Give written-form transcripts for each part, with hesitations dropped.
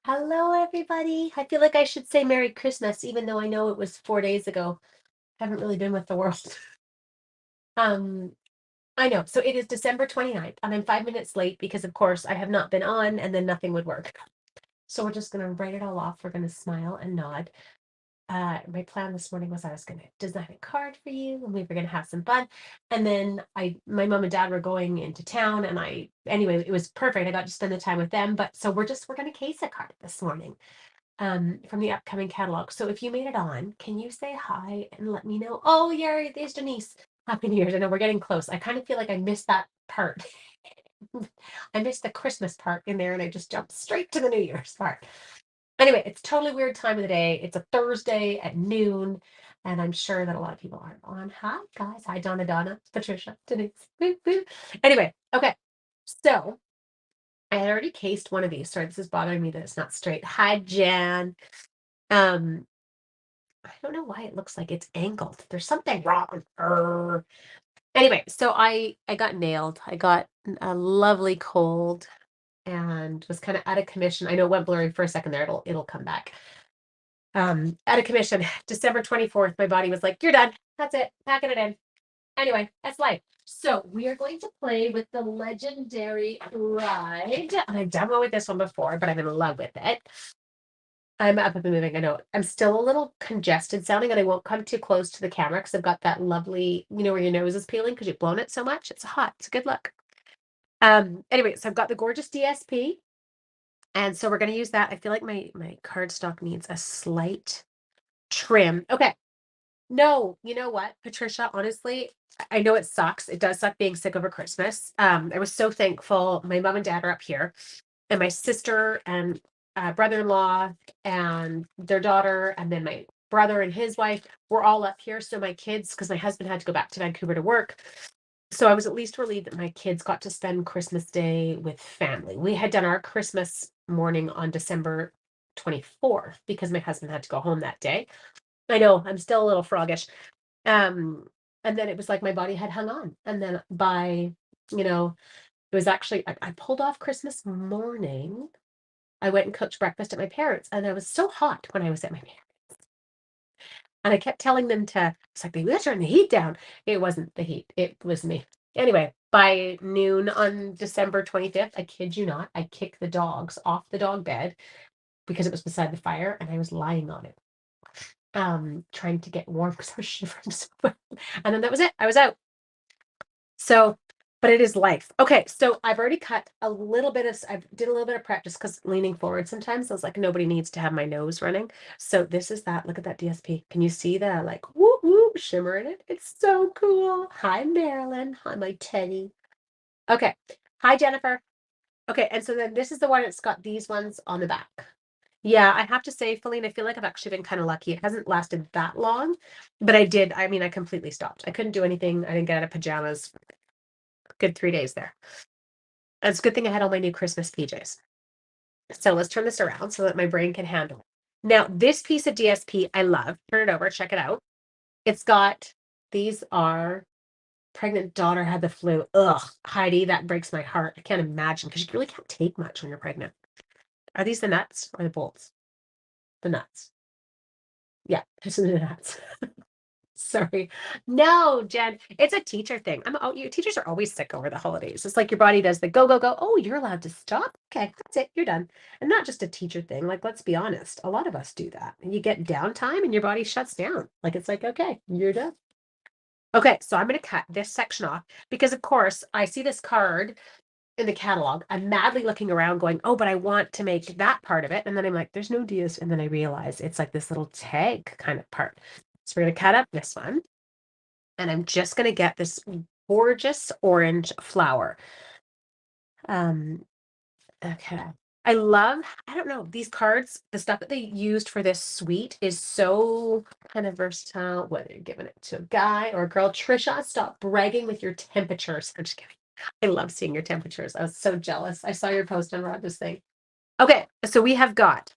Hello, everybody. I feel like I should say Merry Christmas, even though I know it was 4 days ago. Haven't really been with the world. Um, I know. So it is December 29th, and I'm 5 minutes late because, of course, I have not been on, and then nothing would work. So we're just gonna write it all off. We're gonna smile and nod. My plan this morning was I was gonna design a card for you, and we were gonna have some fun. And then my mom and dad were going into town, and anyway, it was perfect. I got to spend the time with them. But so we're gonna case a card this morning from the upcoming catalog. So if you made it on, can you say hi and let me know? Oh, yeah, there's Denise. Happy New Year's. I know we're getting close. I kind of feel like I missed that part. I missed the Christmas part in there and I just jumped straight to the New Year's part. Anyway, it's totally weird time of the day. It's a Thursday at noon, and I'm sure that a lot of people aren't on. Hi, guys. Hi, Donna, Patricia, Denise. Woo, woo. Anyway, okay. So I had already cased one of these. Sorry, this is bothering me that it's not straight. Hi, Jan. Um, I don't know why it looks like it's angled. There's something wrong. Anyway, so I got nailed. I got a lovely cold and was kind of out of commission. I know it went blurry for a second there. It'll come back. Out of commission. December 24th, my body was like, "You're done. That's it. Packing it in." Anyway, that's life. So we are going to play with the legendary ride. And I've demoed with this one before, but I'm in love with it. I'm up and moving. I know I'm still a little congested sounding, and I won't come too close to the camera because I've got that lovely, where your nose is peeling because you've blown it so much. It's hot. It's a good look. Anyway, so I've got the gorgeous DSP, and so we're going to use that. I feel like my cardstock needs a slight trim. Okay. No, you know what, Patricia? Honestly, I know it sucks. It does suck being sick over Christmas. I was so thankful. My mom and dad are up here, and my sister and brother-in-law and their daughter, and then my brother and his wife were all up here. So my kids, because my husband had to go back to Vancouver to work, so I was at least relieved that my kids got to spend Christmas Day with family. We had done our Christmas morning on December 24th because my husband had to go home that day. I know I'm still a little froggish. Um, and then it was like my body had hung on. And then you know, it was actually I pulled off Christmas morning. I went and cooked breakfast at my parents, and I was so hot when I was at my parents. And I kept telling them it's like, they gotta turn the heat down. It wasn't the heat, it was me. Anyway, by noon on December 25th, I kid you not, I kicked the dogs off the dog bed because it was beside the fire and I was lying on it, trying to get warm because I was shivering so bad. And then that was it. I was out. So, but it is life. Okay, so I've already cut a little bit of, I did a little bit of prep just because leaning forward sometimes I was like, nobody needs to have my nose running. So this is that. Look at that DSP. Can you see the like whoop whoop shimmer in it? It's so cool. Hi, Marilyn. Hi, my Teddy. Okay. Hi, Jennifer. Okay, and so then this is the one that's got these ones on the back. Yeah, I have to say, Feline, I feel like I've actually been kind of lucky. It hasn't lasted that long, but I completely stopped. I couldn't do anything. I didn't get out of pajamas. Good 3 days there. It's a good thing I had all my new Christmas PJs. So let's turn this around so that my brain can handle it. Now, this piece of DSP I love. Turn it over, check it out. It's got, these are pregnant daughter had the flu. Ugh, Heidi, that breaks my heart. I can't imagine because you really can't take much when you're pregnant. Are these the nuts or the bolts? The nuts. Yeah, these are the nuts. Sorry. No, Jen, it's a teacher thing. You teachers are always sick over the holidays. It's like your body does the go, go, go. Oh, you're allowed to stop. Okay, that's it. You're done. And not just a teacher thing. Like, let's be honest. A lot of us do that. And you get downtime and your body shuts down. Like, it's like, okay, you're done. Okay, so I'm going to cut this section off because, of course, I see this card in the catalog. I'm madly looking around going, oh, but I want to make that part of it. And then I'm like, there's no DS. And then I realize it's like this little tag kind of part. So we're going to cut up this one. And I'm just going to get this gorgeous orange flower. Okay. I don't know, these cards, the stuff that they used for this suite is so kind of versatile, whether you're giving it to a guy or a girl. Trisha, stop bragging with your temperatures. I'm just kidding. I love seeing your temperatures. I was so jealous. I saw your post on Rhonda's thing. Okay, so we have got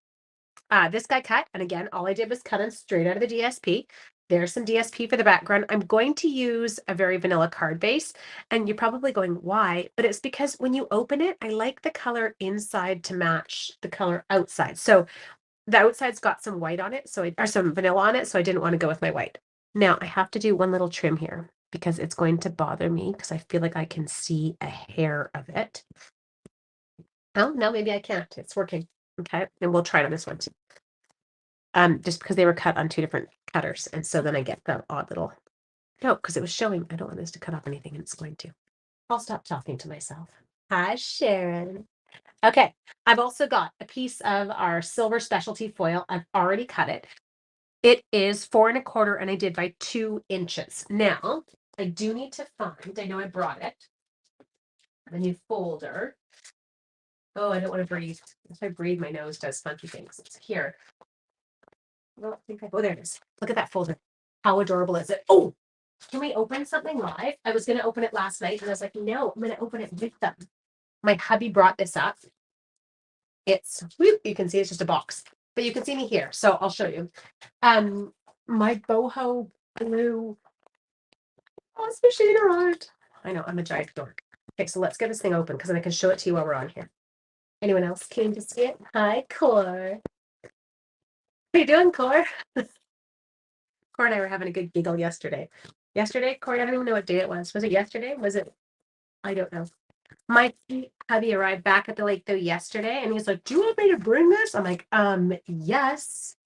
this guy cut. And again, all I did was cut him straight out of the DSP. There's some DSP for the background. I'm going to use a very vanilla card base, and you're probably going, why? But it's because when you open it, I like the color inside to match the color outside. So the outside's got some white on it, or some vanilla on it, so I didn't want to go with my white. Now I have to do one little trim here because it's going to bother me because I feel like I can see a hair of it. Oh, no, maybe I can't. It's working. Okay, and we'll try it on this one too. Just because they were cut on two different cutters, and so then I get the odd little. No, because it was showing. I don't want this to cut off anything, and it's going to. I'll stop talking to myself. Hi, Sharon. Okay, I've also got a piece of our silver specialty foil. I've already cut it. It is 4 1/4, and I did by 2 inches. Now, I do need to find, I know I brought it, a new folder. Oh, I don't want to breathe. If I breathe, my nose does funky things. It's here. I don't think oh, there it is. Look at that folder. How adorable is it? Oh, can we open something live? I was going to open it last night, and I was like, no, I'm going to open it with them. My hubby brought this up. It's, whoop, you can see it's just a box, but you can see me here. So I'll show you. My boho blue machine arrived. I know, I'm a giant dork. Okay, so let's get this thing open because then I can show it to you while we're on here. Anyone else keen to see it? Hi, Core. How you doing, Core? Core and I were having a good giggle yesterday. Yesterday, Core, I don't even know what day it was. Was it yesterday? Was it? I don't know. My hubby arrived back at the lake though yesterday, and he's like, "Do you want me to bring this?" I'm like, yes.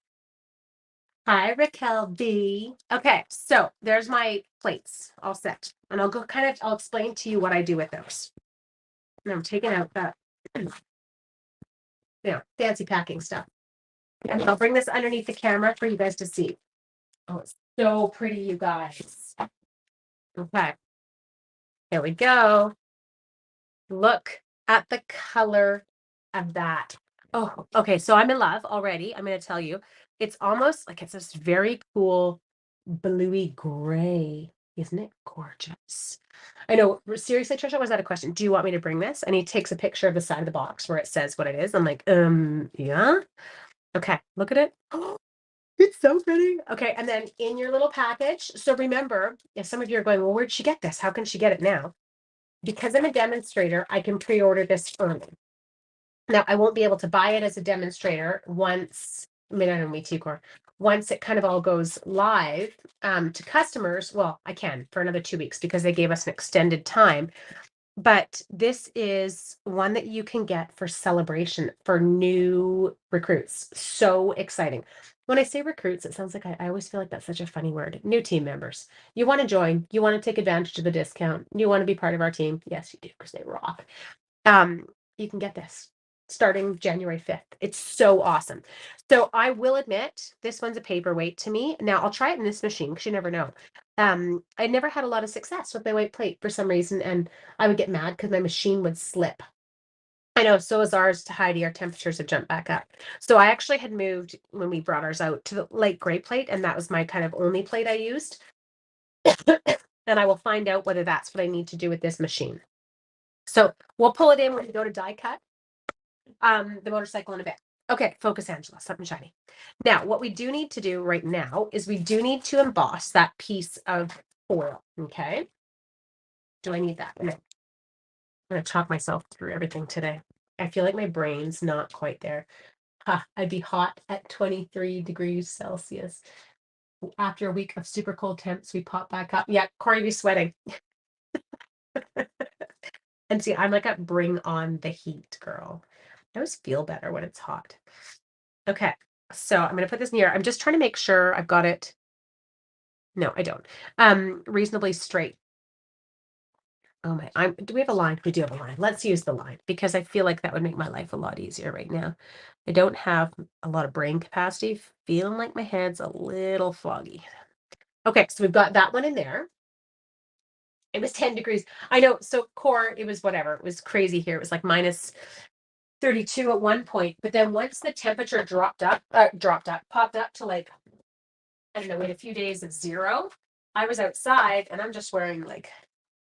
Hi, Raquel B. Okay, so there's my plates all set, and I'll explain to you what I do with those. And I'm taking out that, fancy packing stuff. And I'll bring this underneath the camera for you guys to see. Oh, it's so pretty, you guys. Okay, here we go. Look at the color of that. Oh, okay. So I'm in love already. I'm going to tell you. It's almost like it's this very cool bluey gray. Isn't it gorgeous? I know. Seriously, Trisha, was that a question? Do you want me to bring this? And he takes a picture of the side of the box where it says what it is. I'm like, yeah. Okay, look at it. It's so pretty. Okay, and then in your little package. So remember, if some of you are going, well, where'd she get this? How can she get it now? Because I'm a demonstrator, I can pre-order this early. Now, I won't be able to buy it as a demonstrator once, I mean, I don't need Core. Once it kind of all goes live to customers, well, I can for another 2 weeks because they gave us an extended time. But this is one that you can get for celebration for new recruits. So exciting. When I say recruits, it sounds like I always feel like that's such a funny word. New team members. You want to join, you want to take advantage of the discount, you want to be part of our team. Yes, you do, because they rock. You can get this starting January 5th. It's so awesome. So I will admit this one's a paperweight to me. Now I'll try it in this machine because you never know. I never had a lot of success with my white plate for some reason, and I would get mad because my machine would slip. I know, so is ours to Heidi. Our temperatures have jumped back up. So I actually had moved when we brought ours out to the light gray plate, and that was my kind of only plate I used. And I will find out whether that's what I need to do with this machine. So we'll pull it in when we go to die cut the motorcycle in a bit. Okay, focus, Angela, something shiny. Now, what we do need to do right now is we do need to emboss that piece of foil, okay? Do I need that? No. I'm going to talk myself through everything today. I feel like my brain's not quite there. I'd be hot at 23 degrees Celsius. After a week of super cold temps, we pop back up. Yeah, Corey be sweating. And see, I'm like a bring on the heat girl. I always feel better when it's hot. Okay, so I'm going to put this near. I'm just trying to make sure I've got it. No, I don't. Reasonably straight. Oh my, do we have a line? We do have a line. Let's use the line because I feel like that would make my life a lot easier right now. I don't have a lot of brain capacity, feeling like my head's a little foggy. Okay, so we've got that one in there. It was 10 degrees. I know. So core, it was whatever. It was crazy here. It was like minus 32 at one point. But then once the temperature popped up to like, I don't know, we had a few days of 0. I was outside and I'm just wearing like,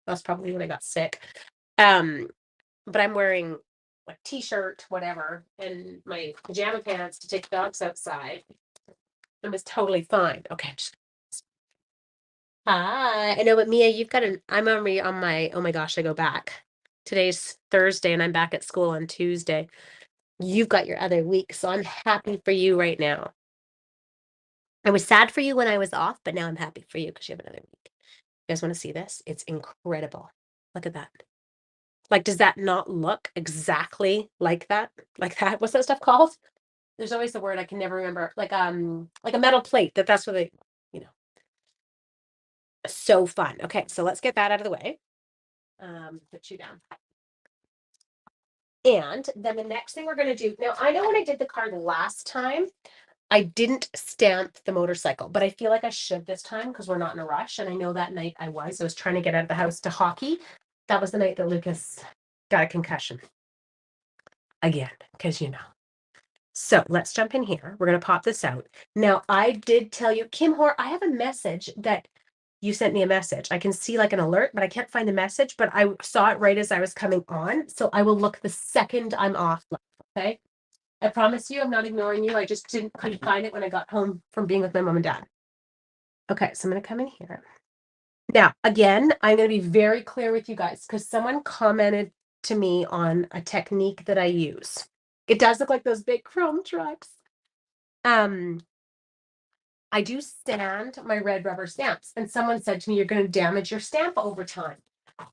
that's probably when I got sick. But I'm wearing like t-shirt, whatever, and my pajama pants to take the dogs outside. It was totally fine. Okay, Hi. I know, but Mia, you've got I'm already on my, oh my gosh, I go back. Today's Thursday and I'm back at school on Tuesday. You've got your other week, so I'm happy for you right now. I was sad for you when I was off, but now I'm happy for you because you have another week. You guys want to see this? It's incredible. Look at that. Like, does that not look exactly like that? Like that? What's that stuff called? There's always the word I can never remember. Like a metal plate. That's what they, you know, so fun. Okay, so let's get that out of the way. Put you down. And then the next thing we're going to do now, I know when I did the card last time, I didn't stamp the motorcycle, but I feel like I should this time because we're not in a rush. And I know that night I was trying to get out of the house to hockey. That was the night that Lucas got a concussion again, because you know. So let's jump in here. We're going to pop this out. Now, I did tell you, Kim Hor, I have a message that you sent me a message. I can see like an alert, but I can't find the message, but I saw it right as I was coming on. So I will look the second I'm off. Okay. I promise you, I'm not ignoring you. I just couldn't find it when I got home from being with my mom and dad. Okay. So I'm going to come in here. Now, again, I'm going to be very clear with you guys because someone commented to me on a technique that I use. It does look like those big chrome trucks. I do sand my red rubber stamps, and someone said to me, "You're going to damage your stamp over time."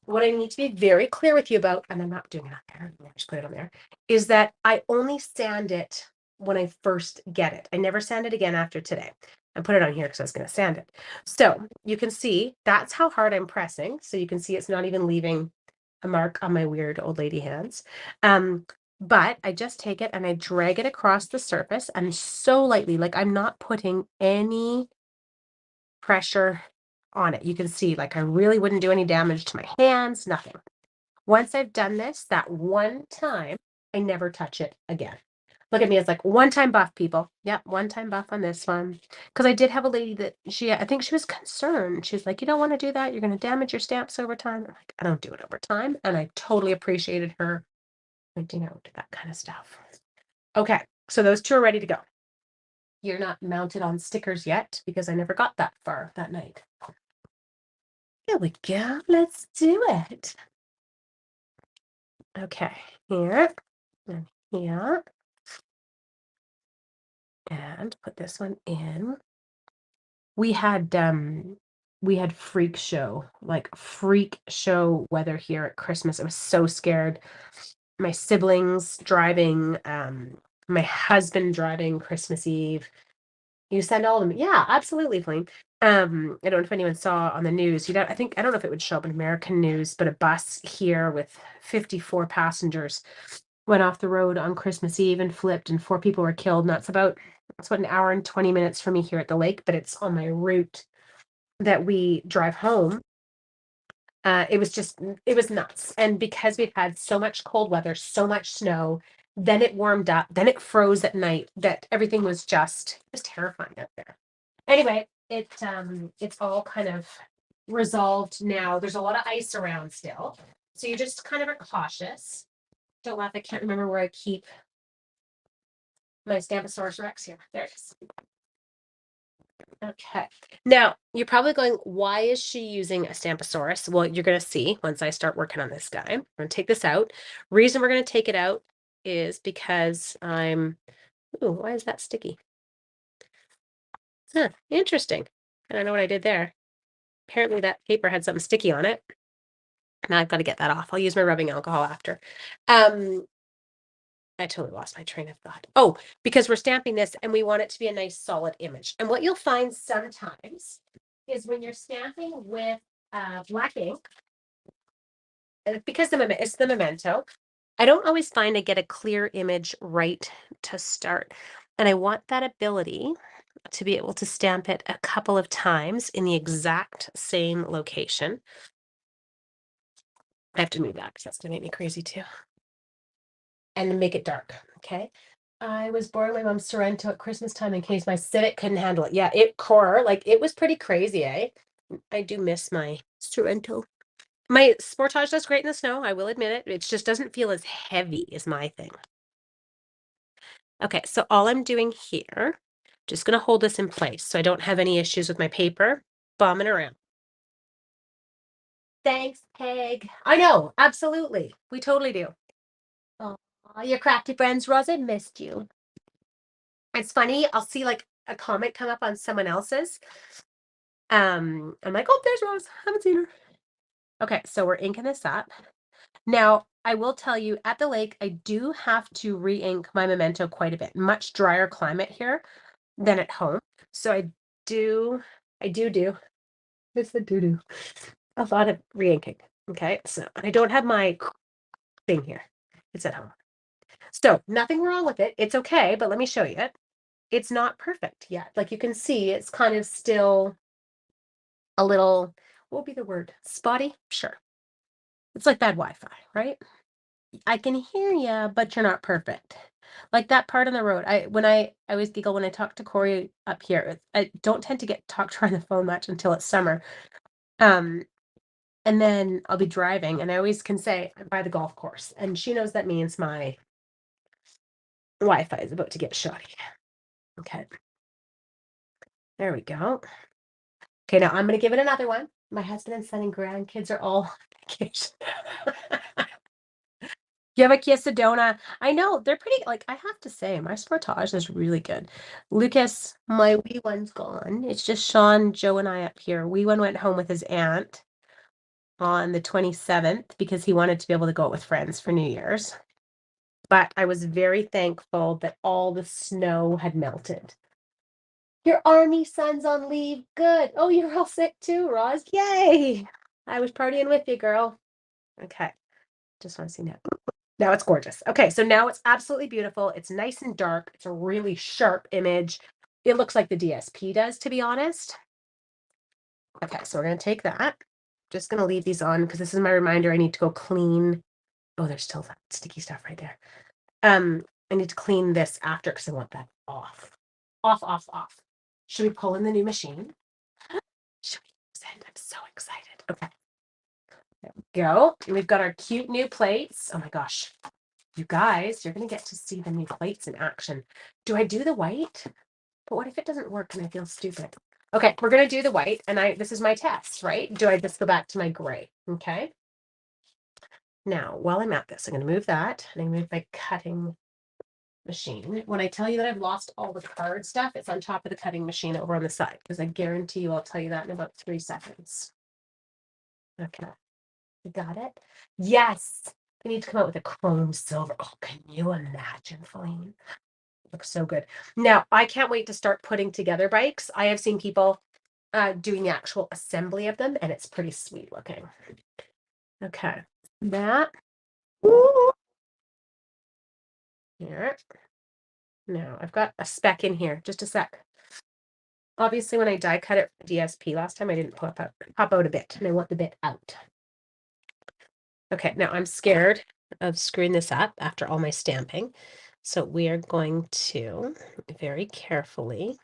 What I need to be very clear with you about, and I'm not doing it up there, just put it on there, is that I only sand it when I first get it. I never sand it again after today. I put it on here because I was going to sand it. So you can see that's how hard I'm pressing. So you can see it's not even leaving a mark on my weird old lady hands. But I just take it and I drag it across the surface and so lightly, like I'm not putting any pressure on it. You can see, like, I really wouldn't do any damage to my hands, nothing. Once I've done this, that one time, I never touch it again. Look at me, it's like one time buff, people. Yep, one time buff on this one. Because I did have a lady that I think she was concerned. She was like, "You don't want to do that. You're going to damage your stamps over time." I'm like, I don't do it over time. And I totally appreciated her pointing out that kind of stuff. Okay, so those two are ready to go. You're not mounted on stickers yet because I never got that far that night. Here we go. Let's do it. Okay, here and here. And put this one in. We had freak show weather here at Christmas. I was so scared. My siblings driving, my husband driving Christmas Eve. You send all of them. Yeah, absolutely, Flame. I don't know if anyone saw on the news. I don't know if it would show up in American news, but a bus here with 54 passengers went off the road on Christmas Eve and flipped, and 4 people were killed. And that's about an hour and 20 minutes for me here at the lake, but it's on my route that we drive home. It was nuts. And because we've had so much cold weather, so much snow, then it warmed up, then it froze at night, that everything was terrifying out there. Anyway, it's all kind of resolved now. There's a lot of ice around still. So you just kind of are cautious. Don't laugh, I can't remember where I keep my Stamposaurus Rex here. There it is. Okay. Now, you're probably going, why is she using a Stamposaurus? Well, you're going to see once I start working on this guy. I'm going to take this out. Reason we're going to take it out is because ooh, why is that sticky? Huh, interesting. I don't know what I did there. Apparently that paper had something sticky on it. Now I've got to get that off. I'll use my rubbing alcohol after. I totally lost my train of thought. Oh, because we're stamping this and we want it to be a nice solid image. And what you'll find sometimes is when you're stamping with black ink, because it's the memento, I don't always find I get a clear image right to start. And I want that ability to be able to stamp it a couple of times in the exact same location. I have to move that because that's going to make me crazy too. And make it dark. Okay. I was borrowing my mom's Sorrento at Christmas time in case my Civic couldn't handle it. Yeah, it was pretty crazy, eh? I do miss my Sorrento. My Sportage does great in the snow, I will admit it. It just doesn't feel as heavy as my thing. Okay, so all I'm doing here, just gonna hold this in place so I don't have any issues with my paper bombing around. Thanks, Peg. I know, absolutely. We totally do. Oh, your crafty friends, Rosa missed you. It's funny, I'll see like a comment come up on someone else's. I'm like, oh, there's Rose. Haven't seen her. Okay, so we're inking this up. Now, I will tell you at the lake, I do have to re-ink my Memento quite a bit. Much drier climate here than at home. So I do. It's the doo-doo. A lot of re-inking. Okay, so I don't have my thing here. It's at home. So nothing wrong with it. It's okay, but let me show you it. It's not perfect yet. Like you can see, it's kind of still a little, what would be the word? Spotty? Sure. It's like bad Wi-Fi, right? I can hear you, but you're not perfect. Like that part on the road. I always giggle when I talk to Corey up here. I don't tend to get talked to her on the phone much until it's summer. Um, and then I'll be driving, and I always can say I'm by the golf course, and she knows that means my Wi-Fi is about to get shoddy. Okay. There we go. Okay, now I'm gonna give it another one. My husband and son and grandkids are all on vacation. You have a Kia Sedona. I know they're pretty, like I have to say, my Sportage is really good. Lucas, my wee one's gone. It's just Sean, Joe, and I up here. Wee one went home with his aunt on the 27th because he wanted to be able to go out with friends for New Year's. But I was very thankful that all the snow had melted. Your army son's on leave. Good. Oh, you're all sick too, Roz. Yay. I was partying with you, girl. Okay. Just want to see now. Now it's gorgeous. Okay, so now it's absolutely beautiful. It's nice and dark. It's a really sharp image. It looks like the DSP does, to be honest. Okay, so we're going to take that. Just going to leave these on because this is my reminder. I need to go clean. Oh, there's still that sticky stuff right there. I need to clean this after because I want that off. Off. Should we pull in the new machine? Should we use it? I'm so excited. Okay. There we go. And we've got our cute new plates. Oh my gosh. You guys, you're going to get to see the new plates in action. Do I do the white? But what if it doesn't work and I feel stupid? Okay, we're going to do the white. And this is my test, right? Do I just go back to my gray? Okay. Now, while I'm at this, I'm going to move that. And I move my cutting machine. When I tell you that I've lost all the card stuff, it's on top of the cutting machine over on the side. Because I guarantee you I'll tell you that in about 3 seconds. Okay. You got it? Yes. I need to come out with a chrome silver. Oh, can you imagine, Feline? Looks so good. Now, I can't wait to start putting together bikes. I have seen people doing the actual assembly of them, and it's pretty sweet looking. Okay. That. Ooh. Here. Now, I've got a speck in here. Just a sec. Obviously, when I die cut it for DSP last time, I didn't pop out a bit, and I want the bit out. Okay, now I'm scared of screwing this up after all my stamping. So we are going to very carefully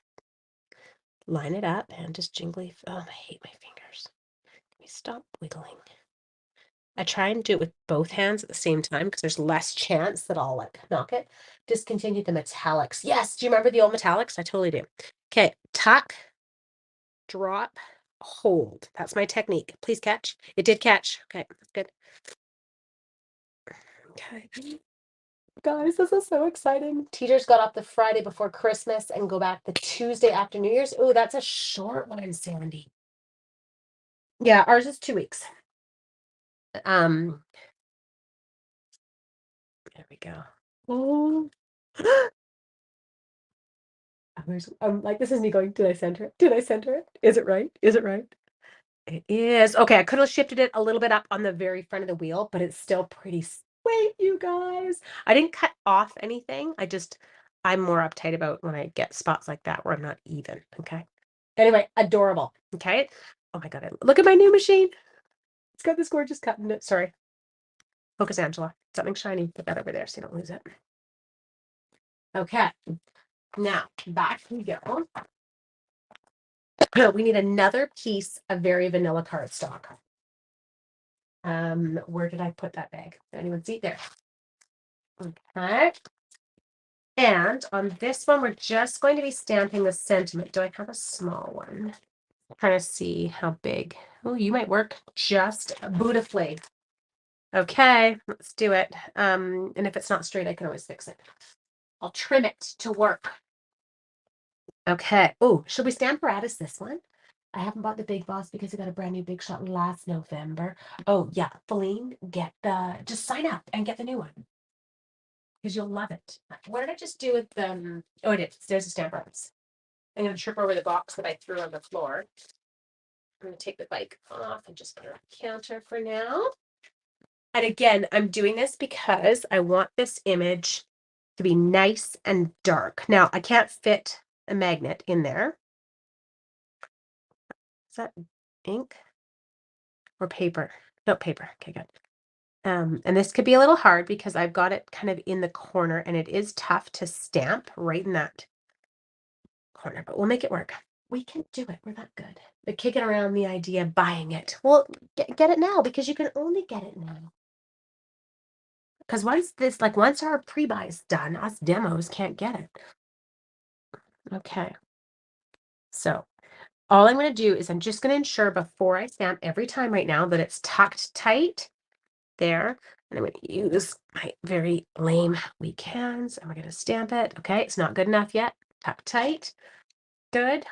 line it up and just jingly. Oh, I hate my fingers. Can we stop wiggling? I try and do it with both hands at the same time because there's less chance that I'll like knock it. Discontinue the metallics. Yes, do you remember the old metallics? I totally do. Okay, tuck, drop, hold. That's my technique. Please catch. It did catch. Okay, that's good. Okay. Guys, this is so exciting. Teachers got off the Friday before Christmas and go back the Tuesday after New Year's. Oh, that's a short one, Sandy. Yeah, ours is 2 weeks. There we go. Oh. I'm like, this is me going, did I center it? Did I center it? Is it right? Is it right? It is. Okay, I could have shifted it a little bit up on the very front of the wheel, but it's still pretty sweet, you guys. I didn't cut off anything. I'm more uptight about when I get spots like that where I'm not even. Okay. Anyway, adorable. Okay. Oh my God. Look at my new machine. It's got this gorgeous cut in it. Sorry. Focus, Angela. Something shiny. Put that over there so you don't lose it. Okay. Now, back we go. We need another piece of very vanilla cardstock. Where did I put that bag? Did anyone see it there? Okay. And on this one, we're just going to be stamping the sentiment. Do I have a small one? I'm trying to see how big. Oh, you might work just beautifully. Okay, let's do it. And if it's not straight, I can always fix it. I'll trim it to work. Okay. Oh, should we Stamparatus this one? I haven't bought the Big Boss because I got a brand new Big Shot last November. Oh, yeah. Feline, just sign up and get the new one because you'll love it. What did I just do with them? Oh, I did. There's a Stamparatus. I'm going to trip over the box that I threw on the floor. I'm going to take the bike off and just put it on the counter for now. And again, I'm doing this because I want this image to be nice and dark. Now, I can't fit a magnet in there. Is that ink or paper? No, paper. Okay, good. And this could be a little hard because I've got it kind of in the corner and it is tough to stamp right in that corner, but we'll make it work. We can do it. We're that good. But kicking around the idea of buying it. Well, get it now because you can only get it now. Because once our pre-buy is done, us demos can't get it. Okay. So all I'm going to do is I'm just going to ensure before I stamp every time right now that it's tucked tight there. And I'm going to use my very lame weak hands and we're going to stamp it. Okay, it's not good enough yet. Tuck tight. Good.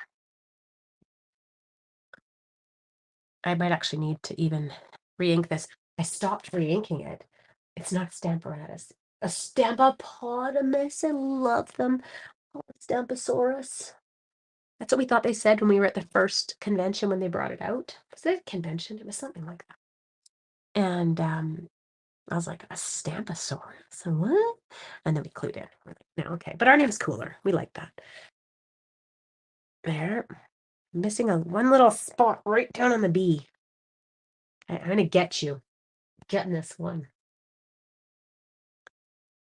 I might actually need to even re-ink this. I stopped re-inking it. It's not a Stamparatus. A Stampopotamus. I love them. Oh, Stamposaurus. That's what we thought they said when we were at the first convention when they brought it out. Was it a convention? It was something like that. And I was like, a Stamposaurus. And what? And then we clued in. We're like, no, okay. But our name's cooler. We like that. There. Missing one little spot right down on the B. I'm going to get you. Getting this one.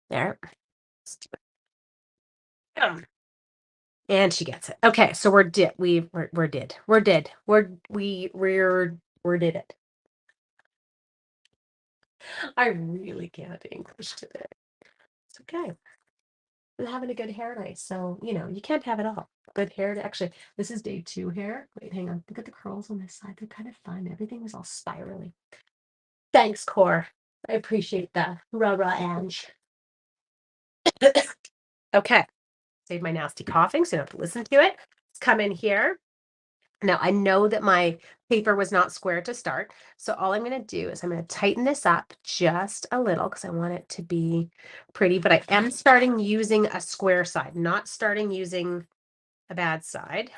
There. And she gets it. Okay, so we're did it. I really can't English today. It's okay. I'm having a good hair night, so you can't have it all. Good hair. Actually, this is day 2 hair. Wait, hang on. Look at the curls on this side. They're kind of fun. Everything is all spirally. Thanks, Core. I appreciate that. Rah, Ange. Okay. Save my nasty coughing so you don't have to listen to it. Let's come in here. Now, I know that my paper was not square to start. So all I'm going to do is I'm going to tighten this up just a little because I want it to be pretty. But I am starting using a square side, not starting using a bad side.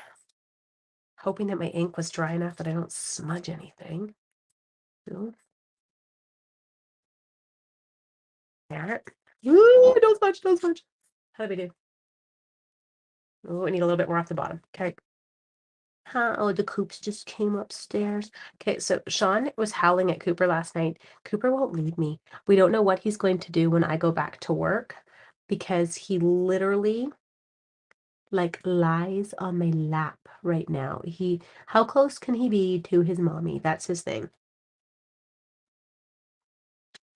Hoping that my ink was dry enough that I don't smudge anything. Ooh. There. Ooh, don't smudge. How do we do? Oh, I need a little bit more off the bottom. Okay. Oh, the Coops just came upstairs. Okay, so Sean was howling at Cooper last night. Cooper won't leave me. We don't know what he's going to do when I go back to work because he literally lies on my lap right now. How close can he be to his mommy? That's his thing.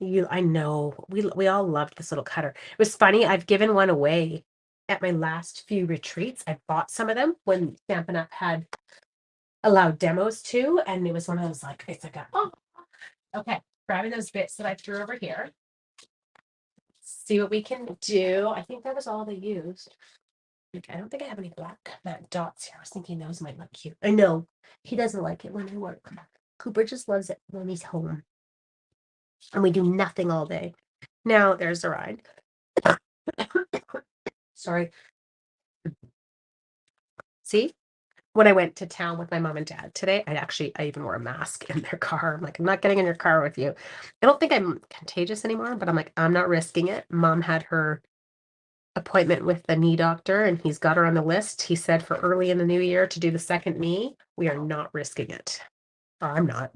I know. We all loved this little cutter. It was funny. I've given one away at my last few retreats. I bought some of them when Stampin' Up had allowed demos too, and it was one of those it's like oh, okay. Grabbing those bits that I threw over here. See what we can do. I think that was all they used. Okay, I don't think I have any black matte dots here. I was thinking those might look cute. I know he doesn't like it when I work. Cooper just loves it when he's home. And we do nothing all day. Now there's the ride. Sorry. See? When I went to town with my mom and dad today, I even wore a mask in their car. I'm like, I'm not getting in your car with you. I don't think I'm contagious anymore, but I'm like, I'm not risking it. Mom had her appointment with the knee doctor and he's got her on the list. He said for early in the new year to do the second knee. We are not risking it. Or I'm not.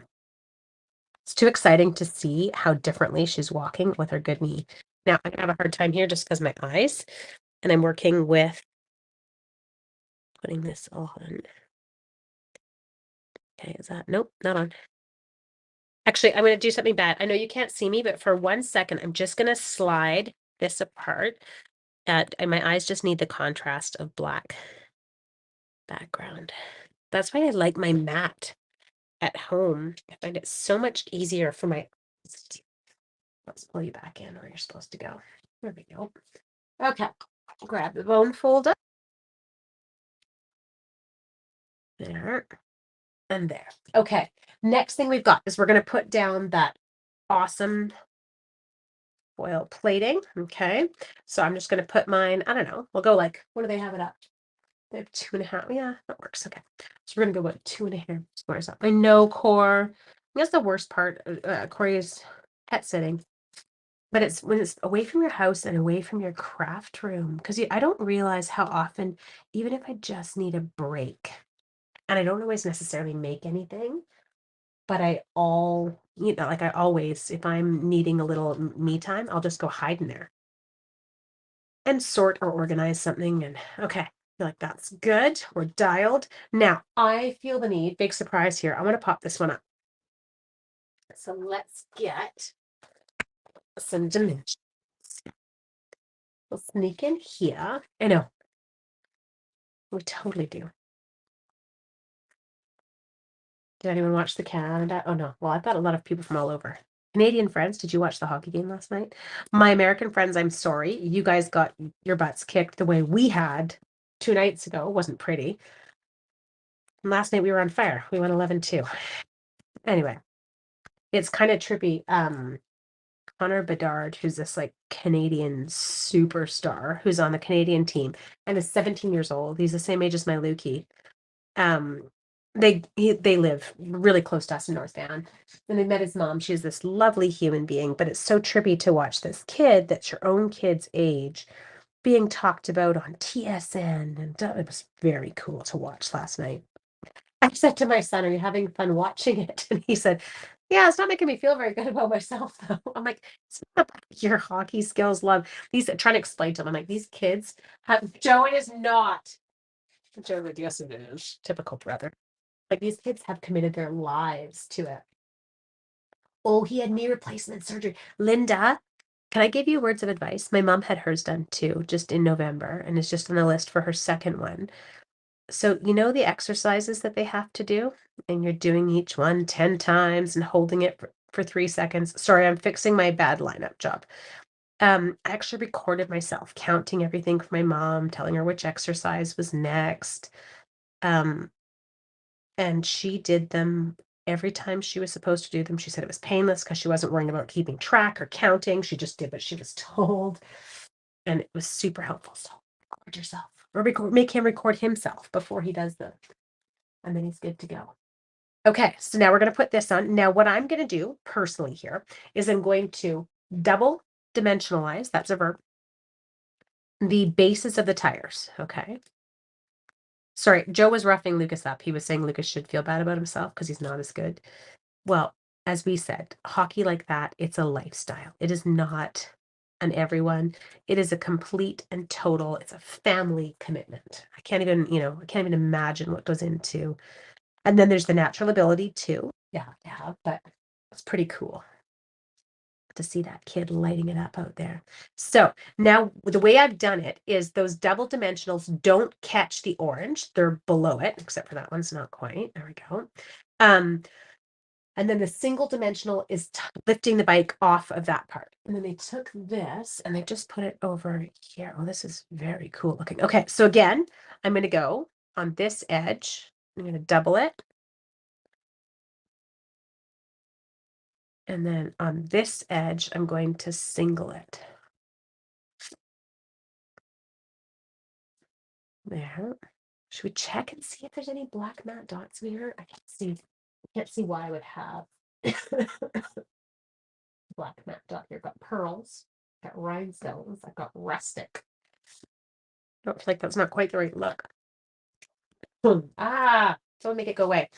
It's too exciting to see how differently she's walking with her good knee. Now I'm gonna have a hard time here just because my eyes, and I'm working with putting this on. Okay, is that nope, not on. Actually, I'm going to do something bad. I know you can't see me, but for 1 second, I'm just going to slide this apart. And my eyes just need the contrast of black background. That's why I like my matte at home, I find it so much easier for my. Let's pull you back in where you're supposed to go. There we go. Okay, grab the bone folder. There and there. Okay, next thing we've got is we're going to put down that awesome foil plating. Okay, so I'm just going to put mine, I don't know, we'll go like, what do they have it up? They have 2.5. Yeah, that works. Okay, so we're going to go about 2.5 squares up. I know core, that's the worst part. Corey's pet sitting. But it's when it's away from your house and away from your craft room, because I don't realize how often, even if I just need a break, and I don't always necessarily make anything, but like I always, if I'm needing a little me time, I'll just go hide in there and sort or organize something. And okay, I feel like that's good. We're dialed. Now, I feel the need, big surprise here. I want to pop this one up. So let's get some dimensions. We'll sneak in here. I know. We totally do. Did anyone watch the Canada? Oh no. Well, I've got a lot of people from all over. Canadian friends, did you watch the hockey game last night? My American friends, I'm sorry. You guys got your butts kicked the way we had 2 nights ago. It wasn't pretty. And last night we were on fire. We went 11-2. Anyway, it's kind of trippy. Connor Bedard, who's this like Canadian superstar who's on the Canadian team and is 17 years old. He's the same age as my Lukey. They live really close to us in North Van, and they met his mom. She's this lovely human being, but it's so trippy to watch this kid that's your own kid's age being talked about on TSN, and it was very cool to watch last night. I said to my son, "Are you having fun watching it?" And he said, "Yeah, it's not making me feel very good about myself, though." I'm like, "It's not about your hockey skills, love." He's trying to explain to him. I'm like, "These kids have Joey is not." Joey would, yes, it is. Typical brother. Like these kids have committed their lives to it. Oh, he had knee replacement surgery. Linda, can I give you words of advice? My mom had hers done too, just in November, and is just on the list for her second one. So, you know the exercises that they have to do, and you're doing each one 10 times and holding it for 3 seconds. Sorry, I'm fixing my bad lineup job. I actually recorded myself counting everything for my mom, telling her which exercise was next. And she did them every time she was supposed to do them. She said it was painless because she wasn't worrying about keeping track or counting. She just did what she was told. And it was super helpful. So record yourself or make him record himself before he does them. And then he's good to go. Okay, so now we're going to put this on. Now, what I'm going to do personally here is I'm going to double dimensionalize, that's a verb, the bases of the tires. Okay. Sorry, Joe was roughing Lucas up. He was saying Lucas should feel bad about himself because he's not as good. Well, as we said, hockey like that, it's a lifestyle. It is not an everyone. It is a complete and total, it's a family commitment. I can't even imagine what goes into. And then there's the natural ability too. Yeah, but it's pretty cool to see that kid lighting it up out there. So now the way I've done it is those double dimensionals don't catch the orange. They're below it, except for that one's not quite. There we go. And then the single dimensional is lifting the bike off of that part. And then they took this and they just put it over here. Oh, this is very cool looking. Okay, so again, I'm going to go on this edge. I'm going to double it. And then on this edge, I'm going to single it. There. Should we check and see if there's any black matte dots here? I can't see. I can't see why I would have black matte dot here. I've got pearls, I've got rhinestones, I've got rustic. I don't feel like that's not quite the right look. So make it go away.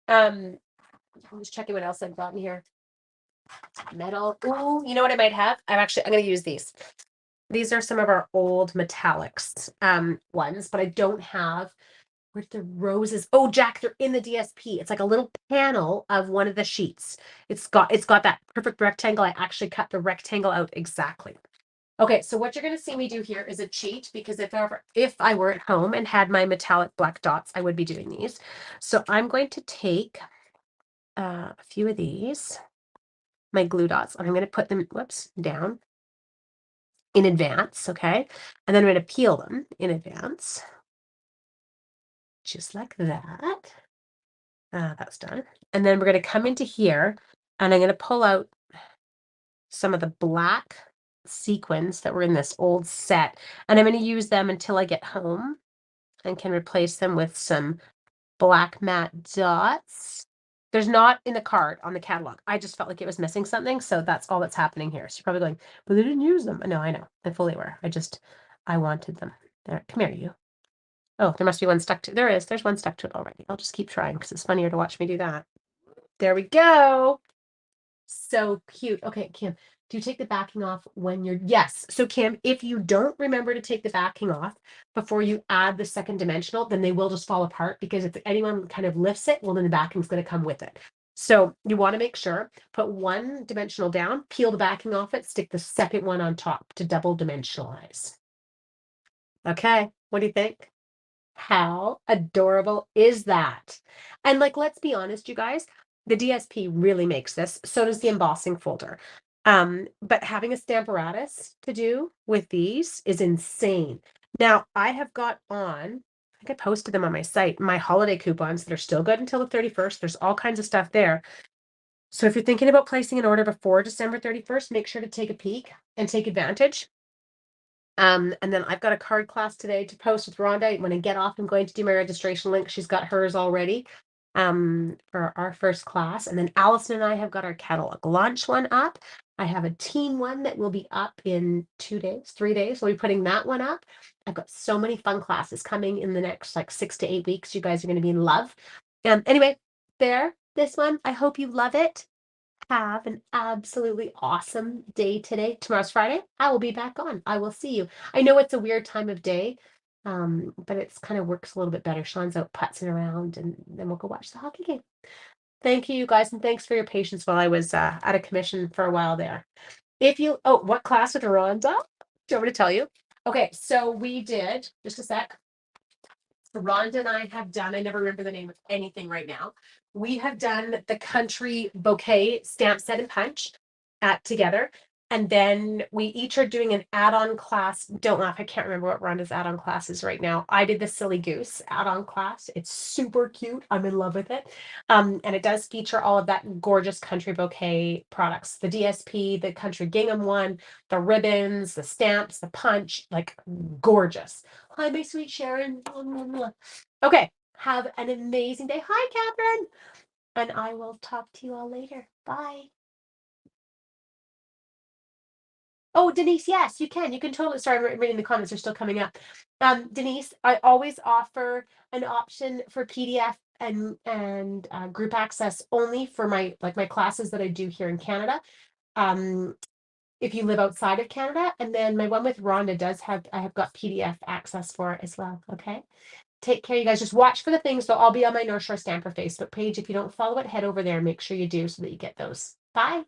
I'm just checking what else I've got in here. Metal. Oh, you know what I might have? I'm going to use these. These are some of our old metallics ones, but I don't have. Where's the roses? Oh, Jack, they're in the DSP. It's like a little panel of one of the sheets. It's got that perfect rectangle. I actually cut the rectangle out exactly. Okay, so what you're going to see me do here is a cheat, because if I were at home and had my metallic black dots, I would be doing these. So I'm going to take a few of these, my glue dots, and I'm going to put them, whoops, down in advance, okay? And then I'm going to peel them in advance, just like that. That's done. And then we're going to come into here, and I'm going to pull out some of the black sequins that were in this old set, and I'm going to use them until I get home and can replace them with some black matte dots. There's not in the card on the catalog. I just felt like it was missing something, so that's all that's happening here. So you're probably going, but they didn't use them. No, I know. They fully were. I wanted them. There, come here, you. Oh, there must be one stuck to, there is. There's one stuck to it already. I'll just keep trying because it's funnier to watch me do that. There we go. So cute. Okay, Kim, do you take the backing off when you're, yes. So Kim, if you don't remember to take the backing off before you add the second dimensional, then they will just fall apart, because if anyone kind of lifts it, well, then the backing is going to come with it. So you want to make sure, put one dimensional down, peel the backing off it, stick the second one on top to double dimensionalize. Okay, what do you think? How adorable is that? And like, let's be honest, you guys, the DSP really makes this. So does the embossing folder. But having a Stamparatus to do with these is insane. Now, I have got on, I think I posted them on my site, my holiday coupons that are still good until the 31st. There's all kinds of stuff there. So if you're thinking about placing an order before December 31st, make sure to take a peek and take advantage. And then I've got a card class today to post with Rhonda. When I get off, I'm going to do my registration link. She's got hers already for our first class. And then Allison and I have got our catalog launch one up. I have a teen one that will be up in 2 days, 3 days. We'll be putting that one up. I've got so many fun classes coming in the next like 6 to 8 weeks. You guys are going to be in love. Anyway, this one. I hope you love it. Have an absolutely awesome day today. Tomorrow's Friday. I will be back on. I will see you. I know it's a weird time of day, but it's kind of works a little bit better. Sean's out putzing around, and then we'll go watch the hockey game. Thank you, guys, and thanks for your patience while I was out of commission for a while there. What class with Rhonda? Do you want me to tell you? Okay, so we did, just a sec. Rhonda and I have done, I never remember the name of anything right now. We have done the country bouquet stamp set and punch together. And then we each are doing an add-on class. Don't laugh, I can't remember what Rhonda's add-on class is right now. I did the Silly Goose add-on class. It's super cute. I'm in love with it. And it does feature all of that gorgeous country bouquet products. The DSP, the country gingham one, the ribbons, the stamps, the punch, like gorgeous. Hi, my sweet Sharon. Okay, have an amazing day. Hi, Catherine. And I will talk to you all later. Bye. Oh, Denise, yes, you can. You can totally. Sorry, I'm reading the comments. Are still coming up. Denise, I always offer an option for PDF and group access only for my classes that I do here in Canada. If you live outside of Canada, and then my one with Rhonda I have got PDF access for it as well. Okay. Take care, you guys. Just watch for the things. So I'll be on my North Shore Stamper Facebook page. If you don't follow it, head over there and make sure you do so that you get those. Bye.